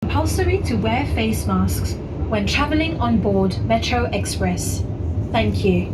compulsory to wear face masks when traveling on board Metro Express. Thank you.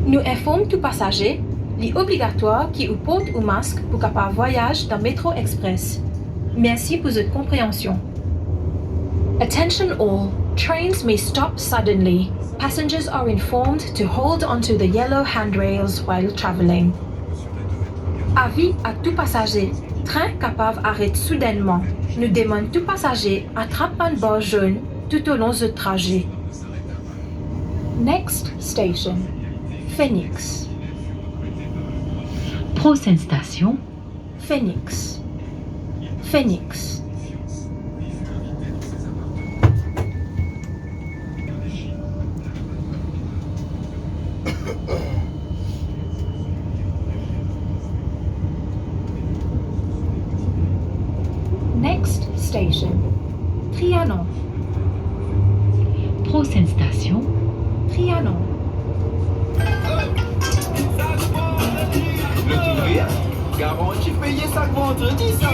Nous informons tout passager, li obligatoire qui ou porte ou masque pour capable voyage dans Metro Express. Merci pour votre compréhension. Attention all, trains may stop suddenly. Passengers are informed to hold onto the yellow handrails while traveling. Avis à tout passager, train capable arrête soudainement. Nous demandons tout passager attrape un bord jaune tout au long du trajet. Next station, Phoenix. Prochaine station, Phoenix. Phoenix. Next station, Trianon. prochaine station, Trianon. Le touriste, garanti payer ça vendredi, ça.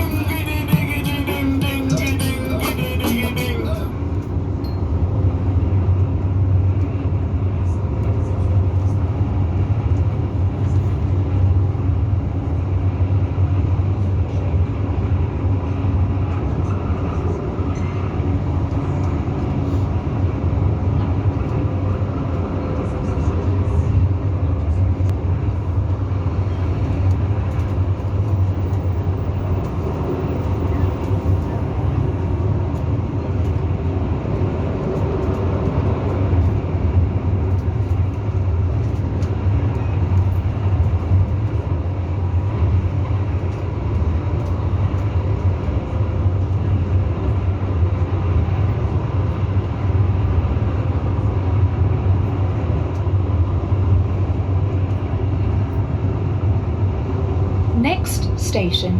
Next station,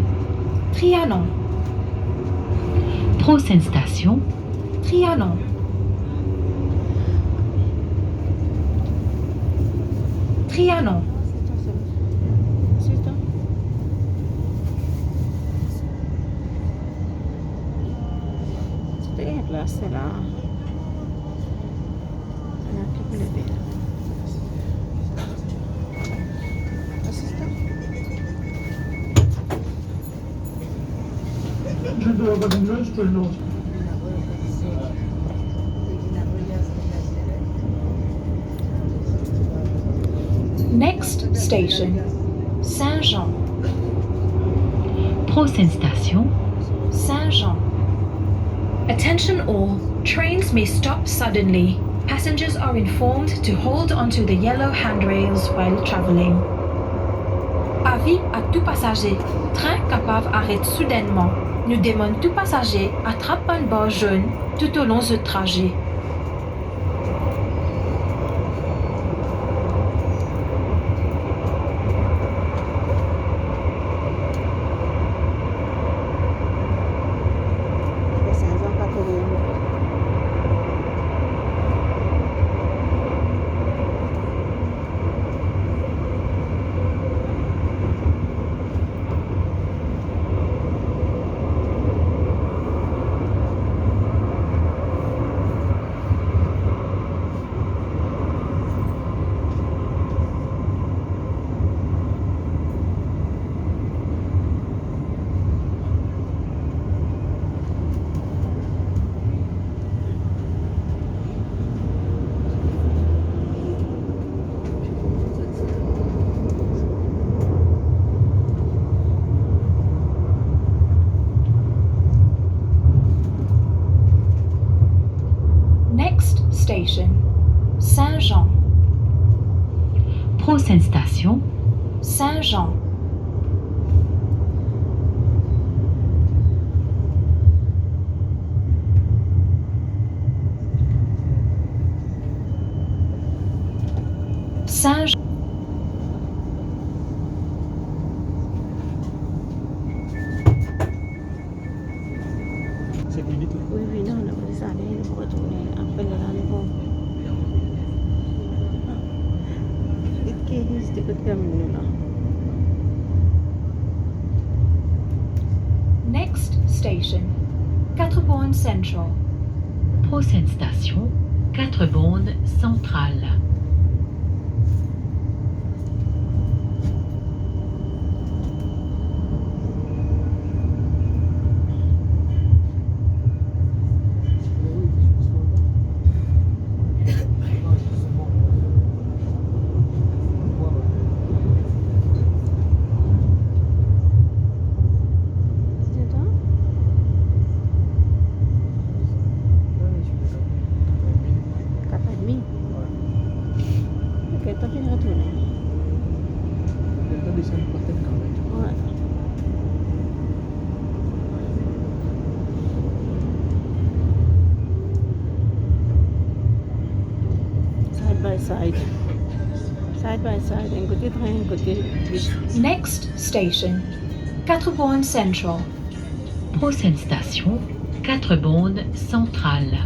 Trianon. prochaine station, Trianon. Trianon. Là, c'est là. Je dois avoir une lunch pour l'autre. Next station, Saint-Jean. prochaine station, Saint-Jean. Attention all, trains may stop suddenly. Passengers are informed to hold onto the yellow handrails while traveling. Avis à tout passager, train capable arrête soudainement. Nous demandons tout passager attrape un bord jaune tout au long du trajet. Next station, Saint-Jean. prochaine station, Saint-Jean. Saint-Jean. C'est limite là. Oui, oui, non, on a pris ça, il faut retourner après le rendez-vous. Dites qu'il existe que terminer là. Next station, 4 bornes Central. Prochaine station, 4 bornes centrales. Side by side, un côté train, un côté bus. Next station, 4 bornes Central. Prochaine station, 4 bornes centrales.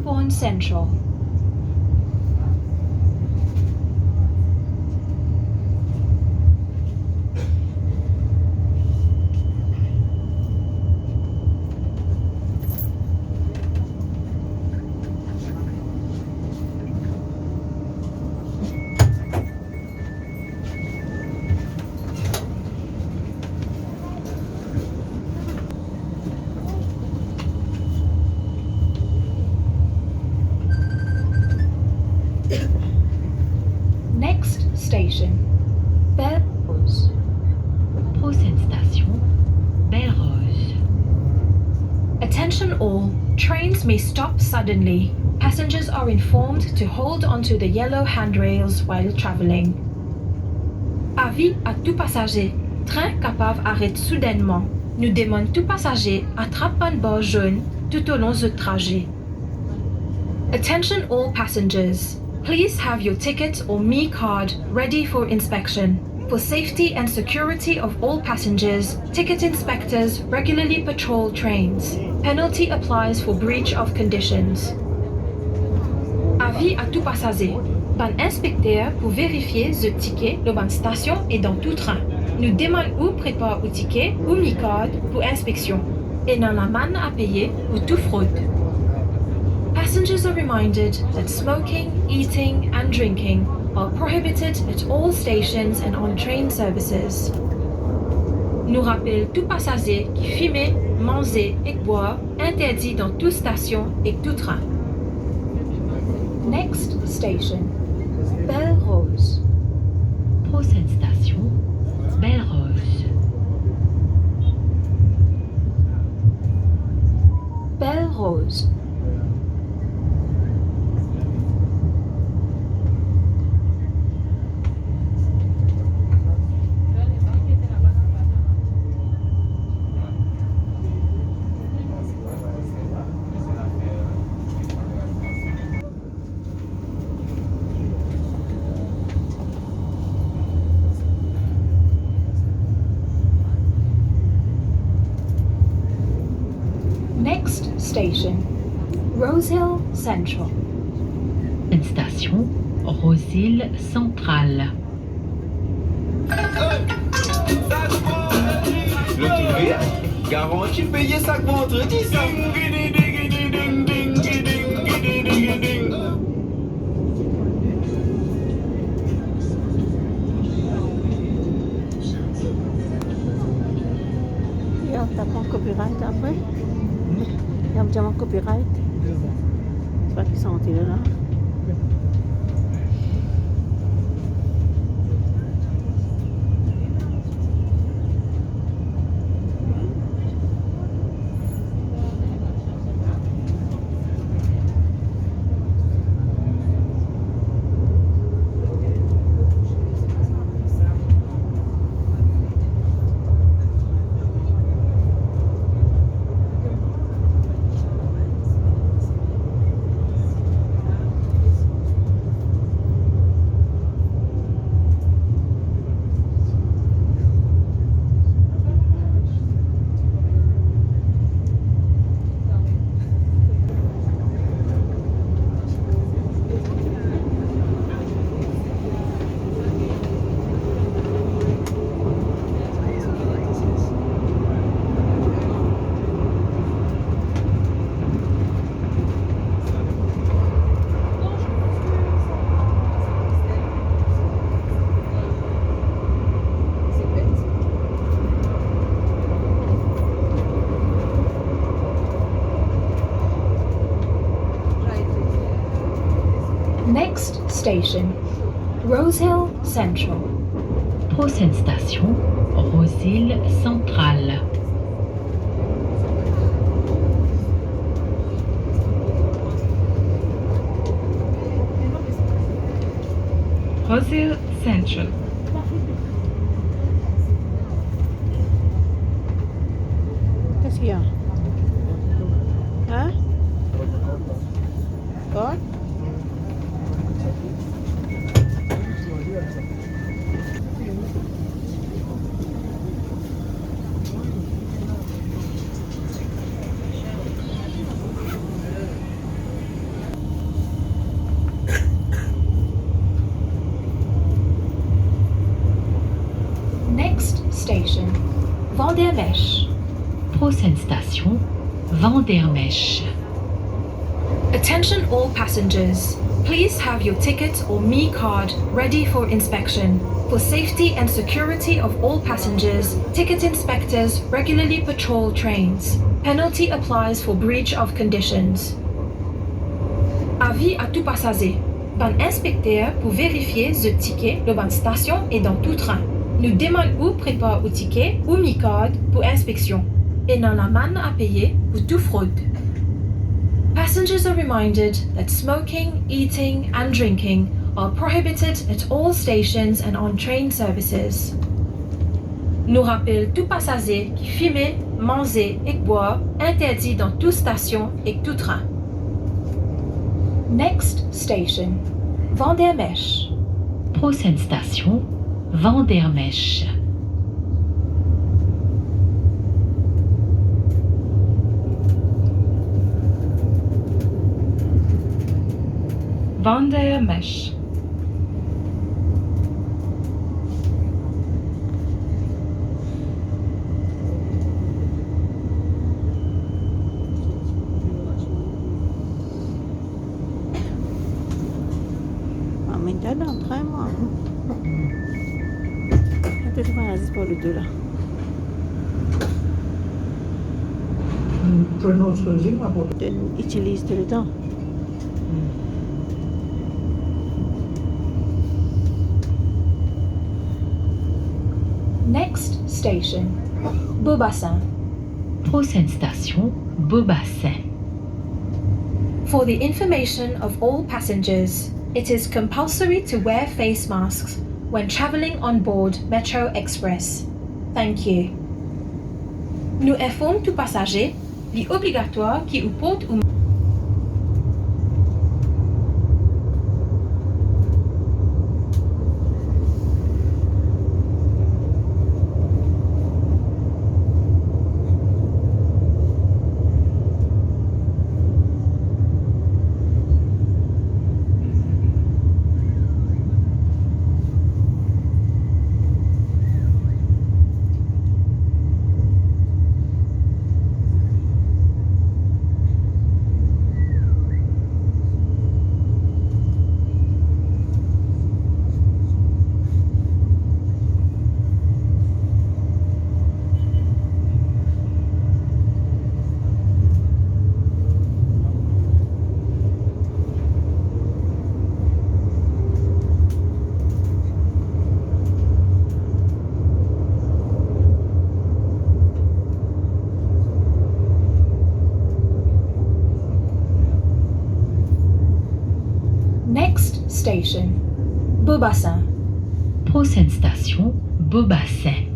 Bornes Central. Next station, Belle Rose. Prochaine station, Belle Rose. Attention all, trains may stop suddenly. Passengers are informed to hold onto the yellow handrails while traveling. Avis à tout passager. Train capable arrête soudainement. Nous demandons tout passager attrape un bord jaune tout au long du trajet. Attention all passengers. Please have your ticket or Me card ready for inspection. For safety and security of all passengers, ticket inspectors regularly patrol trains. Penalty applies for breach of conditions. Avis à tout passager. Ban inspecteur pour vérifier le ticket de ban station et dans tout train. Nous demandons ou prépare le ticket ou Me card pour inspection. Et non la manne à payer ou tout fraude. Passengers are reminded that smoking, eating and drinking are prohibited at all stations and on train services. Nous rappelle tout passager qui fume, mange et boit interdit dans toute station et tout train. Next station, Belle Rose. Prochaine station, Belle Rose. Belle Rose. Next station, Rosehill Central. Une station, Rosehill Centrale. Le trouvé, garanti payer chaque vendredi, ça. T'as pas un copyright après? Il y a un copyright. C'est pas qu'ils sont tirés là. station, Rosehill Central. Prochaine station, Rosehill Central. Rosehill Central. Qu'est-ce qu'il y a? Hein? Quoi? Next station, Vandermesh. Prochaine station, Vandermesh. Attention all passengers. Please have your ticket or Me card ready for inspection. For safety and security of all passengers, ticket inspectors regularly patrol trains. Penalty applies for breach of conditions. Avis à tout passager. Ban inspecteur pour vérifier le ticket de ban station et dans tout train. Nous demandons ou prépare au ticket ou Mi card pour inspection. Et non la manne à payer pour toute fraude. Passengers are reminded that smoking, eating, and drinking are prohibited at all stations and on train services. Nous rappelle tout passager qui fume, mange et boit interdit dans toute station et tout train. Next station, Vandermesh. Prochaine station, Vandermesh. Vandermesh. Ah, mais t'as dans le train, moi. Peut-être qu'on va pour le deux là. Train also using my boat. Tu utilises tout le temps. Next station, Beaubassin. Prochaine station, Beaubassin. For the information of all passengers, it is compulsory to wear face masks when traveling on board Metro Express. Thank you. Nous informons tout passager, il est obligatoire qui porte ou Next station, Beaubassin. Prochaine station, Beaubassin.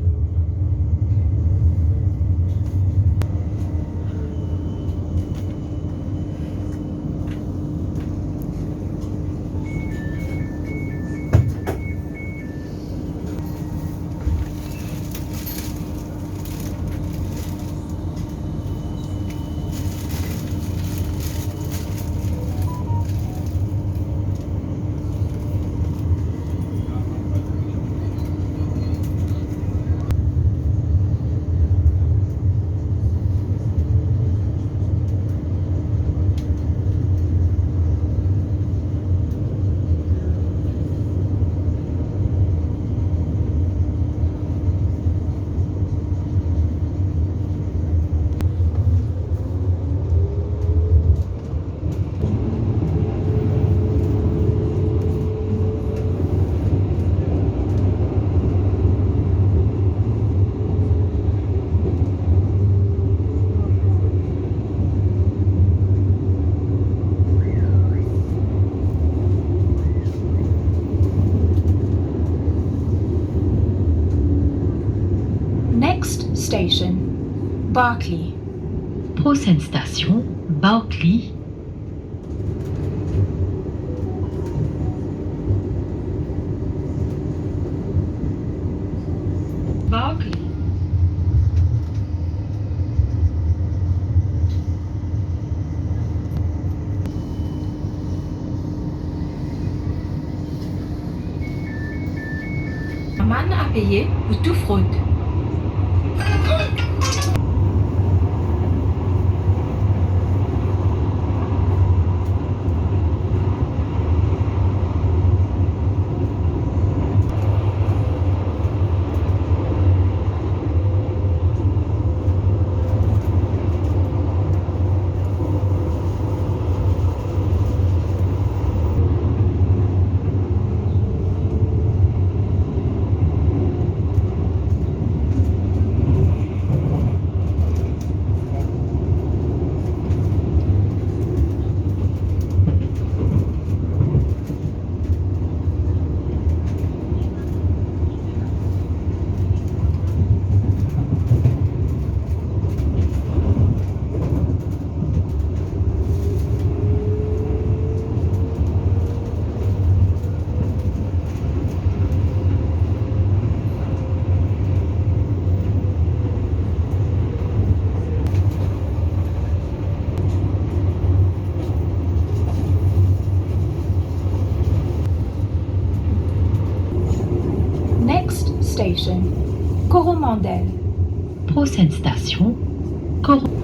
station, Barclay. Prochaine station, Barclay. Barclay. Amende à payer pour toute fraude. Next station, Coromandel. Prochaine station, Coromandel.